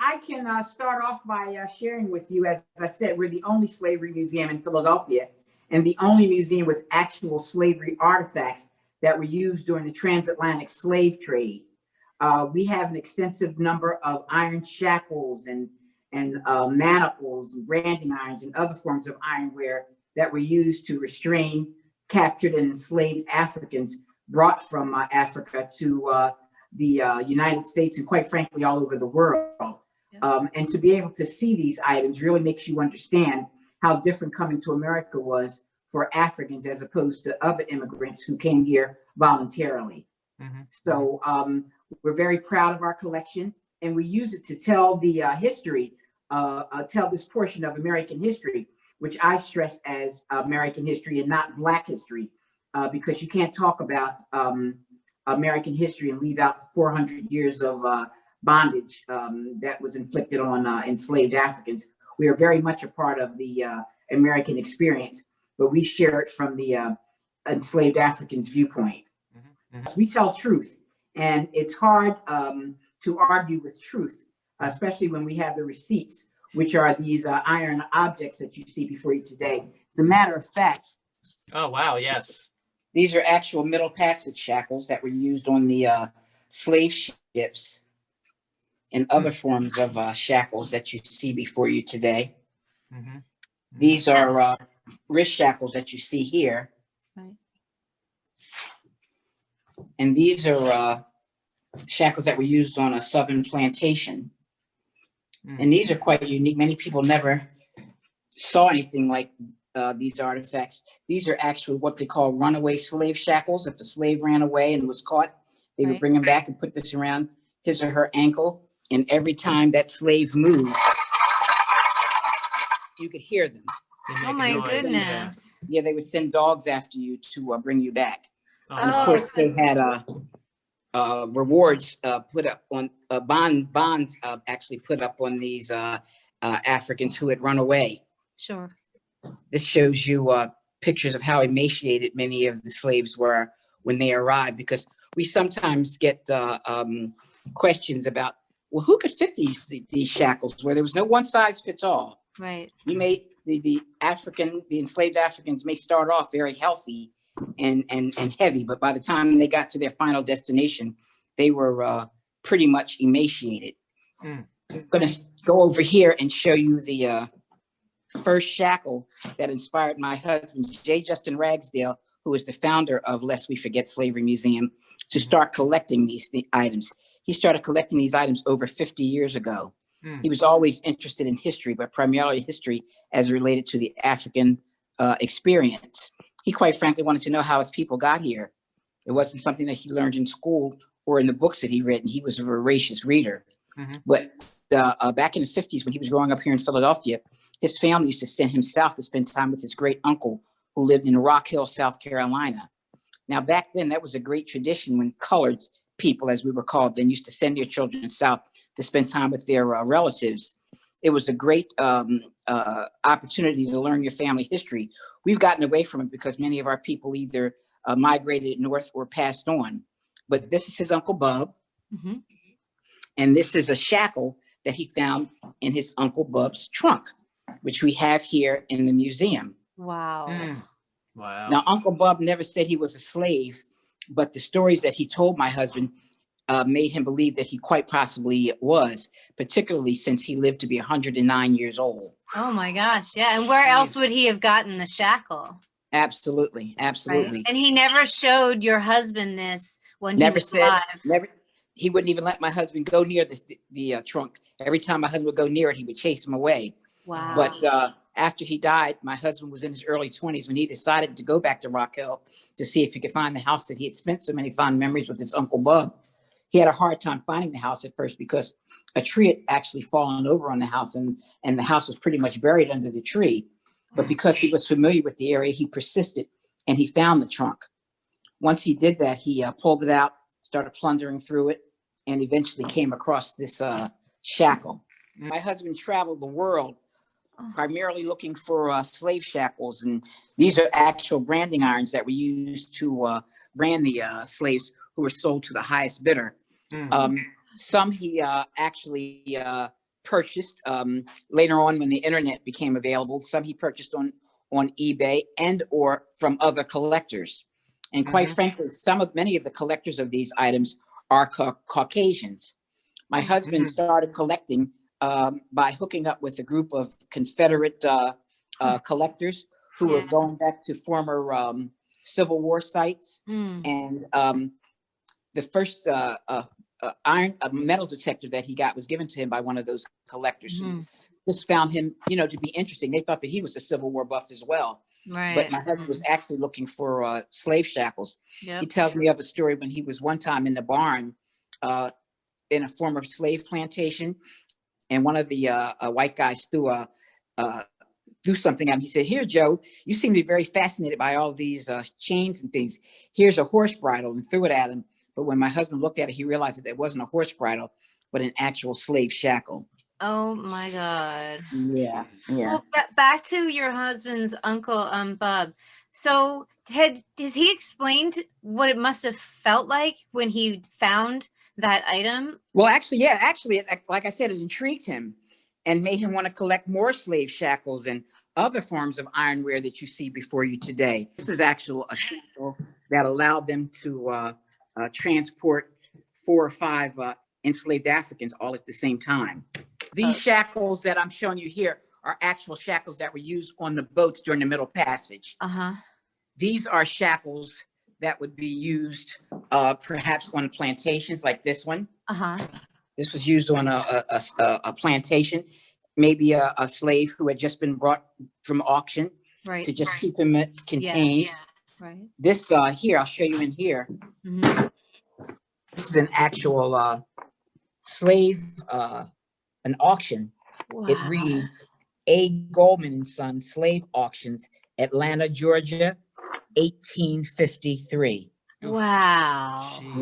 I can start off by sharing with you, as I said, we're the only slavery museum in Philadelphia and the only museum with actual slavery artifacts that were used during the transatlantic slave trade. We have an extensive number of iron shackles and manacles and branding irons and other forms of ironware that were used to restrain captured and enslaved Africans brought from Africa to the United States and quite frankly all over the world. And to be able to see these items really makes you understand how different coming to America was for Africans as opposed to other immigrants who came here voluntarily. So we're very proud of our collection, and we use it to tell the history, tell this portion of American history, which I stress as American history and not Black history, because you can't talk about American history and leave out 400 years of bondage that was inflicted on enslaved Africans. We are very much a part of the American experience, but we share it from the enslaved Africans' viewpoint. We tell truth, and it's hard to argue with truth, especially when we have the receipts, which are these iron objects that you see before you today. As a matter of fact. Oh, wow, yes. These are actual Middle Passage shackles that were used on the slave ships and other forms of shackles that you see before you today. These are wrist shackles that you see here. Right. And these are shackles that were used on a southern plantation. And these are quite unique. Many people never saw anything like these artifacts. These are actually what they call runaway slave shackles. If a slave ran away and was caught, they would bring him back and put this around his or her ankle. And every time that slave moved, you could hear them. Oh my goodness. Yeah, they would send dogs after you to bring you back. And of Oh. course, they had rewards put up on bonds actually put up on these Africans who had run away. Sure. This shows you pictures of how emaciated many of the slaves were when they arrived, because we sometimes get questions about, well, who could fit these shackles, where there was no one size fits all. Right. You may the enslaved Africans may start off very healthy and heavy, but by the time they got to their final destination, they were pretty much emaciated. I'm going to go over here and show you the first shackle that inspired my husband, J. Justin Ragsdale, who is the founder of Lest We Forget Slavery Museum, to start collecting these items. He started collecting these items over 50 years ago. He was always interested in history, but primarily history as related to the African experience. He quite frankly wanted to know how his people got here. It wasn't something that he learned in school or in the books that he read, and he was a voracious reader. But back in the 50s, when he was growing up here in Philadelphia, his family used to send him south to spend time with his great uncle who lived in Rock Hill, South Carolina. Now, back then, that was a great tradition when colored people, as we were called, then used to send their children south to spend time with their relatives. It was a great opportunity to learn your family history. We've gotten away from it because many of our people either migrated north or passed on. But this is his Uncle Bub. And this is a shackle that he found in his Uncle Bub's trunk, which we have here in the museum. Wow. Wow. Now, Uncle Bub never said he was a slave, but the stories that he told my husband made him believe that he quite possibly was, particularly since he lived to be 109 years old. Oh my gosh. Yeah. And where else would he have gotten the shackle? Absolutely. Absolutely. Right. And he never showed your husband this when Never he was said, alive. never. He wouldn't even let my husband go near the trunk. Every time my husband would go near it, he would chase him away. Wow. But after he died, my husband was in his early 20s when he decided to go back to Rock Hill to see if he could find the house that he had spent so many fond memories with his Uncle Bub. He had a hard time finding the house at first because a tree had actually fallen over on the house, and the house was pretty much buried under the tree. But because he was familiar with the area, he persisted and he found the trunk. Once he did that, he pulled it out, started plundering through it, and eventually came across this shackle. My husband traveled the world primarily looking for slave shackles, and these are actual branding irons that were used to brand the slaves who were sold to the highest bidder. Some he actually purchased later on when the internet became available. Some he purchased on eBay and or from other collectors. And quite frankly, many of the collectors of these items are Caucasians. My husband started collecting by hooking up with a group of Confederate collectors who were going back to former Civil War sites. And the first metal detector that he got was given to him by one of those collectors who just found him, to be interesting. They thought that he was a Civil War buff as well. Right. But my husband was actually looking for slave shackles. Yep. He tells me of a story when he was one time in the barn in a former slave plantation, and one of the white guys threw something at him. He said, "Here, Joe, you seem to be very fascinated by all these chains and things. Here's a horse bridle," and threw it at him. But when my husband looked at it, he realized that it wasn't a horse bridle, but an actual slave shackle. Oh my God. Yeah, yeah. Well, back to your husband's uncle, Bob. So has he explained what it must have felt like when he found that item? Well, actually, like I said, it intrigued him and made him want to collect more slave shackles and other forms of ironware that you see before you today. This is actual a shackle that allowed them to transport 4 or 5 enslaved Africans all at the same time. These shackles that I'm showing you here are actual shackles that were used on the boats during the Middle Passage. These are shackles that would be used perhaps on plantations like this one. This was used on a plantation, maybe a slave who had just been brought from auction to just keep him contained. Right. This here, I'll show you in here. This is an actual slave, an auction. Wow. It reads A. Goldman and Son Slave Auctions, Atlanta, Georgia, 1853. Wow. Gee. Yeah.